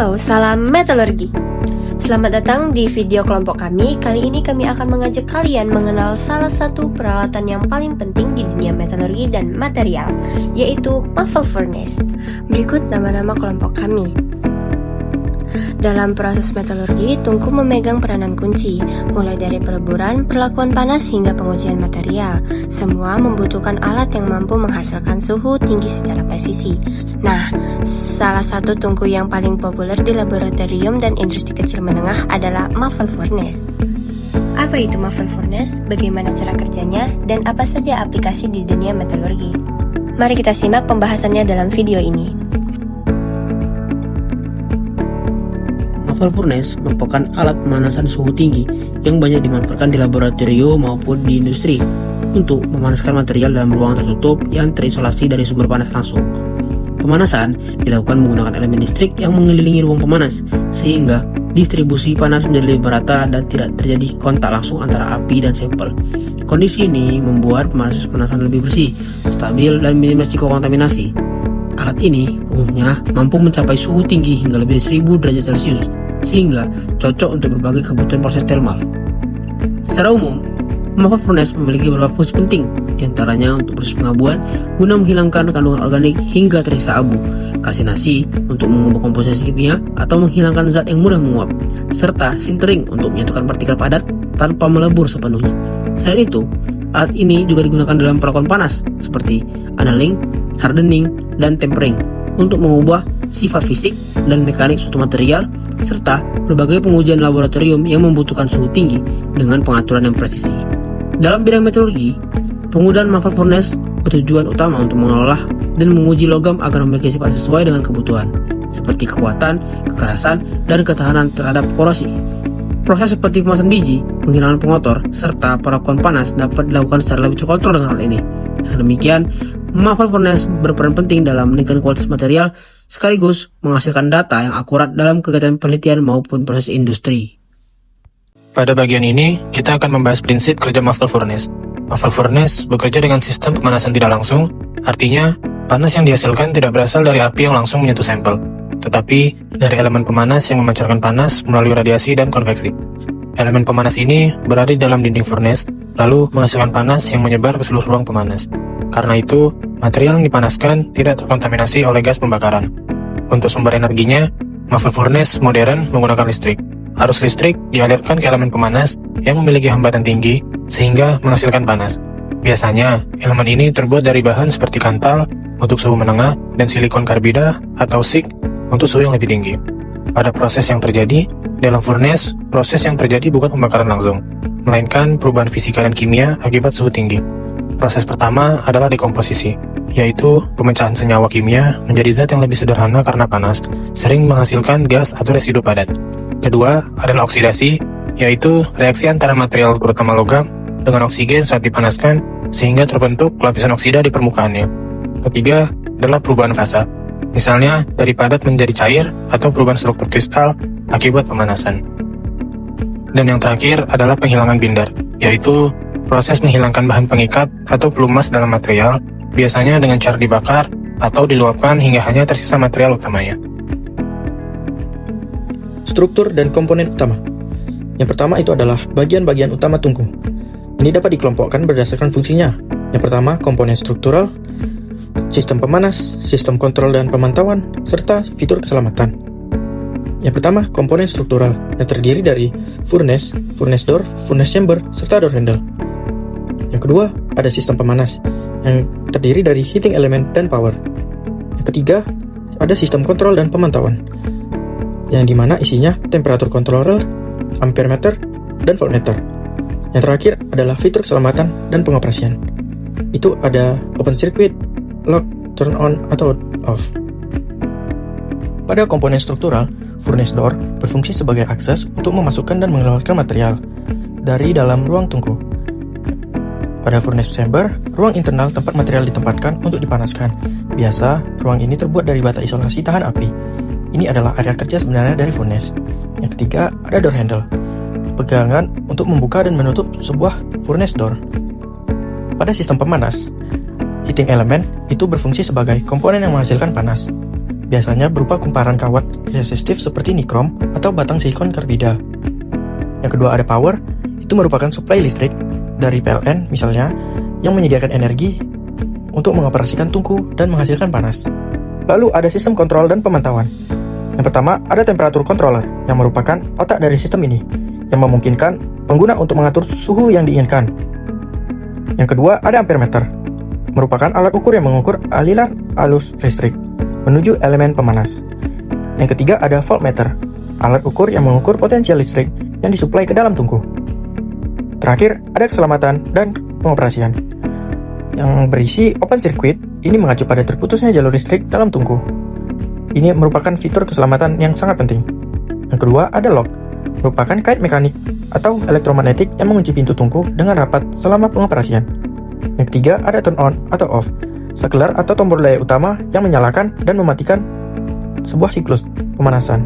Halo, salam metalurgi. Selamat datang di video kelompok kami. Kali ini kami akan mengajak kalian mengenal salah satu peralatan yang paling penting di dunia metalurgi dan material, yaitu muffle furnace. Berikut nama-nama kelompok kami. Dalam proses metalurgi, tungku memegang peranan kunci, mulai dari peleburan, perlakuan panas, hingga pengujian material. Semua membutuhkan alat yang mampu menghasilkan suhu tinggi secara presisi. Nah, salah satu tungku yang paling populer di laboratorium dan industri kecil menengah adalah muffle furnace. Apa itu muffle furnace? Bagaimana cara kerjanya? Dan apa saja aplikasi di dunia metalurgi? Mari kita simak pembahasannya dalam video ini. Muffle furnace merupakan alat pemanasan suhu tinggi yang banyak dimanfaatkan di laboratorium maupun di industri untuk memanaskan material dalam ruang tertutup yang terisolasi dari sumber panas langsung. Pemanasan dilakukan menggunakan elemen listrik yang mengelilingi ruang pemanas, sehingga distribusi panas menjadi lebih merata dan tidak terjadi kontak langsung antara api dan sampel. Kondisi ini membuat proses pemanasan lebih bersih, stabil, dan minim risiko kontaminasi. Alat ini umumnya mampu mencapai suhu tinggi hingga lebih dari 1000 derajat Celcius, sehingga cocok untuk berbagai kebutuhan proses thermal. Secara umum, muffle furnace memiliki beberapa fungsi penting, diantaranya untuk proses pengabuan guna menghilangkan kandungan organik hingga tersisa abu, kalsinasi untuk mengubah komposisi kimia atau menghilangkan zat yang mudah menguap, serta sintering untuk menyatukan partikel padat tanpa melebur sepenuhnya. Selain itu, alat ini juga digunakan dalam perlakuan panas seperti annealing, hardening, dan tempering untuk mengubah sifat fisik dan mekanik suatu material, serta berbagai pengujian laboratorium yang membutuhkan suhu tinggi dengan pengaturan yang presisi. Dalam bidang metalurgi, penggunaan muffle furnace bertujuan utama untuk mengolah dan menguji logam agar memiliki sifat sesuai dengan kebutuhan, seperti kekuatan, kekerasan, dan ketahanan terhadap korosi. Proses seperti pemanasan biji, penghilangan pengotor, serta perlakuan panas dapat dilakukan secara lebih terkontrol dengan hal ini. Dengan demikian, muffle furnace berperan penting dalam meningkatkan kualitas material sekaligus menghasilkan data yang akurat dalam kegiatan penelitian maupun proses industri. Pada bagian ini, kita akan membahas prinsip kerja muffle furnace. Muffle furnace bekerja dengan sistem pemanasan tidak langsung, artinya panas yang dihasilkan tidak berasal dari api yang langsung menyentuh sampel, tetapi dari elemen pemanas yang memancarkan panas melalui radiasi dan konveksi. Elemen pemanas ini berada di dalam dinding furnace, lalu menghasilkan panas yang menyebar ke seluruh ruang pemanas. Karena itu, material yang dipanaskan tidak terkontaminasi oleh gas pembakaran. Untuk sumber energinya, muffle furnace modern menggunakan listrik. Arus listrik dialirkan ke elemen pemanas yang memiliki hambatan tinggi sehingga menghasilkan panas. Biasanya, elemen ini terbuat dari bahan seperti kantal untuk suhu menengah dan silikon karbida atau SiC untuk suhu yang lebih tinggi. Pada proses yang terjadi dalam furnace, proses yang terjadi bukan pembakaran langsung, melainkan perubahan fisika dan kimia akibat suhu tinggi. Proses pertama adalah dekomposisi, yaitu pemecahan senyawa kimia menjadi zat yang lebih sederhana karena panas, sering menghasilkan gas atau residu padat. Kedua adalah oksidasi, yaitu reaksi antara material terutama logam dengan oksigen saat dipanaskan sehingga terbentuk lapisan oksida di permukaannya. Ketiga adalah perubahan fasa, misalnya dari padat menjadi cair atau perubahan struktur kristal akibat pemanasan. Dan yang terakhir adalah penghilangan binder, yaitu proses menghilangkan bahan pengikat atau pelumas dalam material, biasanya dengan cara dibakar atau diluapkan hingga hanya tersisa material utamanya. Struktur dan komponen utama. Yang pertama itu adalah bagian-bagian utama tungku. Ini dapat dikelompokkan berdasarkan fungsinya. Yang pertama, komponen struktural, sistem pemanas, sistem kontrol dan pemantauan, serta fitur keselamatan. Yang pertama, komponen struktural yang terdiri dari furnace, furnace door, furnace chamber, serta door handle. Yang kedua, ada sistem pemanas yang terdiri dari heating element dan power. Yang ketiga, ada sistem kontrol dan pemantauan yang dimana isinya temperatur controller, ampere meter, dan voltmeter. Yang terakhir adalah fitur keselamatan dan pengoperasian. Itu ada open circuit, lock, turn on, atau off. Pada komponen struktural, furnace door berfungsi sebagai akses untuk memasukkan dan mengeluarkan material dari dalam ruang tungku. Pada furnace chamber, ruang internal tempat material ditempatkan untuk dipanaskan. Biasa, ruang ini terbuat dari bata isolasi tahan api. Ini adalah area kerja sebenarnya dari furnace. Yang ketiga, ada door handle, pegangan untuk membuka dan menutup sebuah furnace door. Pada sistem pemanas, heating element itu berfungsi sebagai komponen yang menghasilkan panas. biasanya berupa kumparan kawat resistif seperti nikrom atau batang silikon karbida. Yang kedua ada power, itu merupakan suplai listrik dari PLN misalnya, yang menyediakan energi untuk mengoperasikan tungku dan menghasilkan panas. Lalu ada sistem kontrol dan pemantauan. Yang pertama ada temperatur controller, yang merupakan otak dari sistem ini, yang memungkinkan pengguna untuk mengatur suhu yang diinginkan. Yang kedua ada ampere meter, merupakan alat ukur yang mengukur aliran arus listrik menuju elemen pemanas. Yang ketiga ada voltmeter, alat ukur yang mengukur potensial listrik yang disuplai ke dalam tungku. Terakhir ada keselamatan dan pengoperasian, yang berisi open circuit, ini mengacu pada terputusnya jalur listrik dalam tungku. Ini merupakan fitur keselamatan yang sangat penting. Yang kedua ada lock, merupakan kait mekanik atau elektromagnetik yang mengunci pintu tungku dengan rapat selama pengoperasian. Yang ketiga ada turn on atau off, saklar atau tombol daya utama yang menyalakan dan mematikan sebuah siklus pemanasan.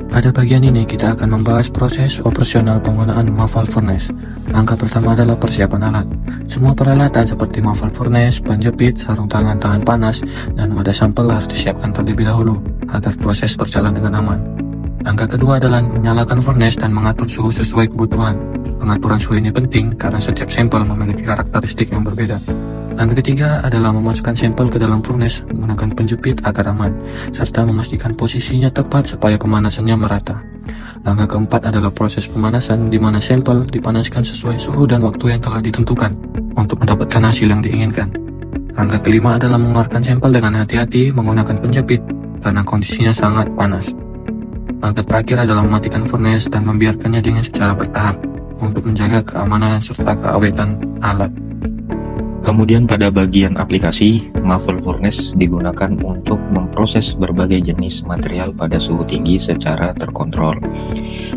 Pada bagian ini kita akan membahas proses operasional penggunaan muffle furnace. Langkah pertama adalah persiapan alat. Semua peralatan seperti muffle furnace, penjepit, sarung tangan tahan panas, dan wadah sampel harus disiapkan terlebih dahulu agar proses berjalan dengan aman. Langkah kedua adalah menyalakan furnace dan mengatur suhu sesuai kebutuhan. Pengaturan suhu ini penting karena setiap sampel memiliki karakteristik yang berbeda. Langkah ketiga adalah memasukkan sampel ke dalam furnace menggunakan penjepit agar aman, serta memastikan posisinya tepat supaya pemanasannya merata. Langkah keempat adalah proses pemanasan di mana sampel dipanaskan sesuai suhu dan waktu yang telah ditentukan untuk mendapatkan hasil yang diinginkan. Langkah kelima adalah mengeluarkan sampel dengan hati-hati menggunakan penjepit karena kondisinya sangat panas. Langkah terakhir adalah mematikan furnace dan membiarkannya dingin secara bertahap untuk menjaga keamanan serta keawetan alat. Kemudian pada bagian aplikasi, muffle furnace digunakan untuk memproses berbagai jenis material pada suhu tinggi secara terkontrol.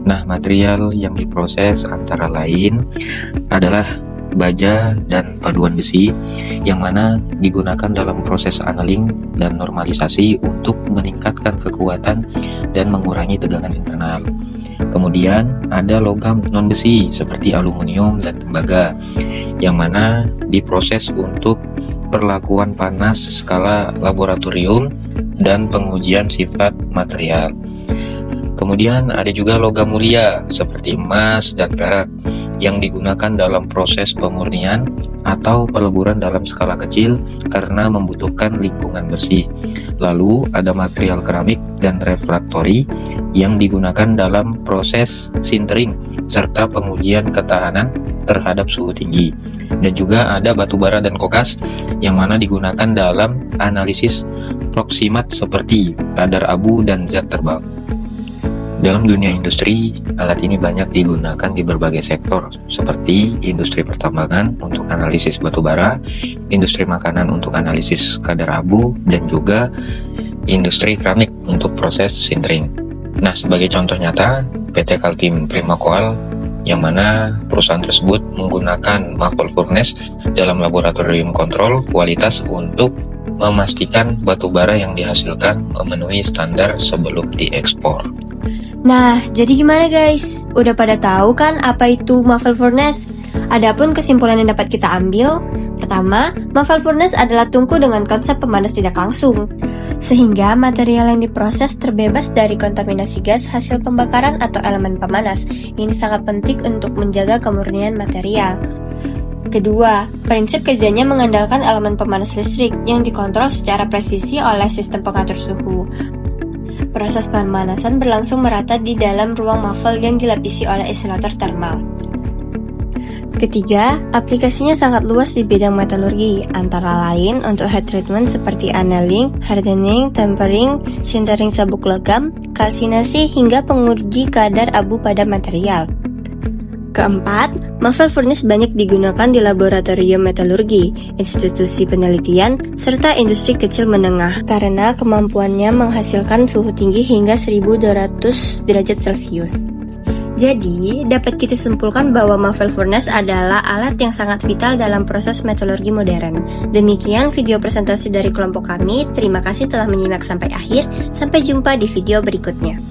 Nah, material yang diproses antara lain adalah baja dan paduan besi, yang mana digunakan dalam proses annealing dan normalisasi untuk meningkatkan kekuatan dan mengurangi tegangan internal. Kemudian ada logam non-besi seperti aluminium dan tembaga, yang mana diproses untuk perlakuan panas skala laboratorium dan pengujian sifat material. Kemudian ada juga logam mulia seperti emas dan perak yang digunakan dalam proses pemurnian atau peleburan dalam skala kecil karena membutuhkan lingkungan bersih. Lalu ada material keramik dan refraktori yang digunakan dalam proses sintering serta pengujian ketahanan terhadap suhu tinggi. Dan juga ada batu bara dan kokas yang mana digunakan dalam analisis proksimat seperti radar abu dan zat terbang. Dalam dunia industri, alat ini banyak digunakan di berbagai sektor, seperti industri pertambangan untuk analisis batu bara, industri makanan untuk analisis kadar abu, dan juga industri keramik untuk proses sintering. Nah, sebagai contoh nyata, PT Kaltim Primacoal, yang mana perusahaan tersebut menggunakan muffle furnace dalam laboratorium kontrol kualitas untuk memastikan batu bara yang dihasilkan memenuhi standar sebelum diekspor. Nah, jadi gimana guys? Udah pada tahu kan apa itu muffle furnace? Adapun kesimpulan yang dapat kita ambil, pertama, muffle furnace adalah tungku dengan konsep pemanas tidak langsung, sehingga material yang diproses terbebas dari kontaminasi gas hasil pembakaran atau elemen pemanas. Ini sangat penting untuk menjaga kemurnian material. Kedua, prinsip kerjanya mengandalkan elemen pemanas listrik yang dikontrol secara presisi oleh sistem pengatur suhu. Proses pemanasan berlangsung merata di dalam ruang muffle yang dilapisi oleh insulator thermal. Ketiga, aplikasinya sangat luas di bidang metalurgi, antara lain untuk heat treatment seperti annealing, hardening, tempering, sintering sabuk logam, kalsinasi, hingga penguji kadar abu pada material. Keempat, muffle furnace banyak digunakan di laboratorium metalurgi, institusi penelitian, serta industri kecil menengah karena kemampuannya menghasilkan suhu tinggi hingga 1200 derajat Celcius. Jadi, dapat kita simpulkan bahwa muffle furnace adalah alat yang sangat vital dalam proses metalurgi modern. Demikian video presentasi dari kelompok kami. Terima kasih telah menyimak sampai akhir. Sampai jumpa di video berikutnya.